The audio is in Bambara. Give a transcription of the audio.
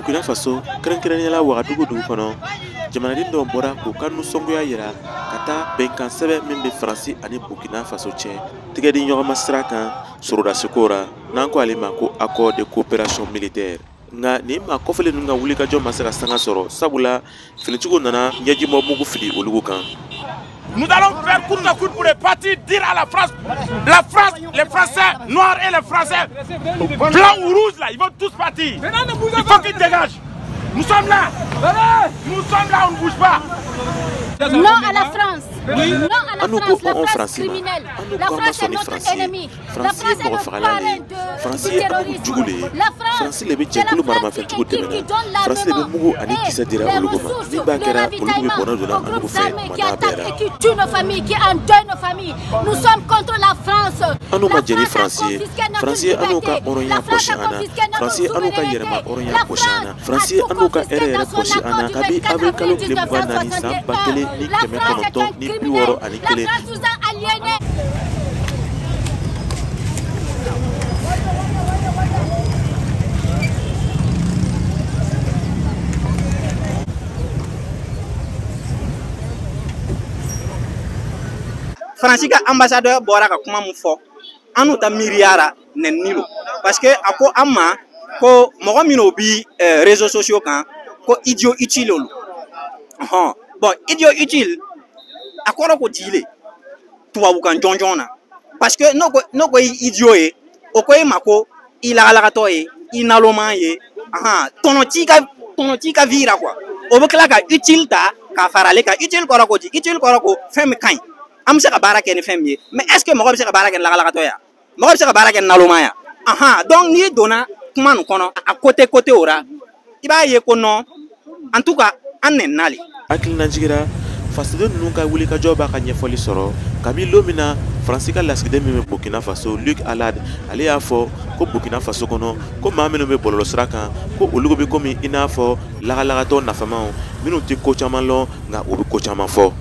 Burkina Faso kɛrɛnkɛrɛnnenya Wagadugu dugu kɔnɔ jamanaden dɔw bɔra k'u ka nisɔngoya yira ka taa bɛnkan sɛbɛn min bɛ Faransi ani Burkina Faso cɛ tigɛdi ɲɔgɔnma sira kan sɔrɔdasiko ra n'an ko ale ma ko accord de coopération militaire. Nga ni ma kɔfɛlen ninnu ka wulikajɔ ma se ka sanga sɔrɔ sabula finicogo nana ɲɛjibɔ mugu fili olugu kan. Nous allons faire court à court pour les partis dire à la France, les Français noirs et les Français blancs ou rouges là, ils vont tous partir. Il faut qu'ils dégagent. Nous sommes là. Nous sommes là, on ne bouge pas. Non à la France. Non à la France. La France criminelle. La France est notre ennemi. La France est notre parrain du terrorisme. La France est la France qui donne l'armée et les ressources de ravitaillement aux groupes armés qui attaquent et qui tuent nos familles, qui endeuillent nos familles. Nous sommes contre la France. La France a confisqué notre liberté. La France a confisqué notre souveraineté. La France a tout confisqué dans son accord du 24 avril 1961. La France est un criminel. La France nous a aliénés. Fransi ka ambassadeur bɔra ka kuma mun fɔ an n'u ta miiriyara nɛnini lo parce que a ko an ma ko mɔgɔ minnu bi réseaux sociaux kan ko idiot utile olu bon idiot utile a kɔrɔ ko tile tubabukan jɔnjɔn na parce que n'o ko idiot ye o ko e ma ko i lagalagatɔ ye i naloman ye tɔnɔ t'i ka vie ra quoi o bɛ tila ka utile ta ka fara ale kan utile kɔrɔ ko di utile kɔrɔ ko fɛn min ka ɲi an bɛ se ka baara kɛ ni fɛn min ye mais est ce que mɔgɔ bɛ se ka baara kɛ ni lagalagatɔ ya mɔgɔ bɛ se ka baara kɛ ni naloman ya donc n'i donna kuma nin kɔnɔ a côté o ra i b'a ye ko non en tout cas an nɛnina le. Hakilina jigira fasoden ninnu ka wulikajɔ b'a ka ɲɛfɔli sɔrɔ kabi don min na Faransi ka lasigiden min bɛ Burkina Faso Luc Alad ale y'a fɔ ko Burkina Faso kɔnɔ ko maa minnu bɛ bɔlɔlɔsira kan ko olu bɛ komi i n'a fɔ lagalagatɔ nafamaw minnu tɛ ko caman lɔn nka u bɛ ko caman fɔ.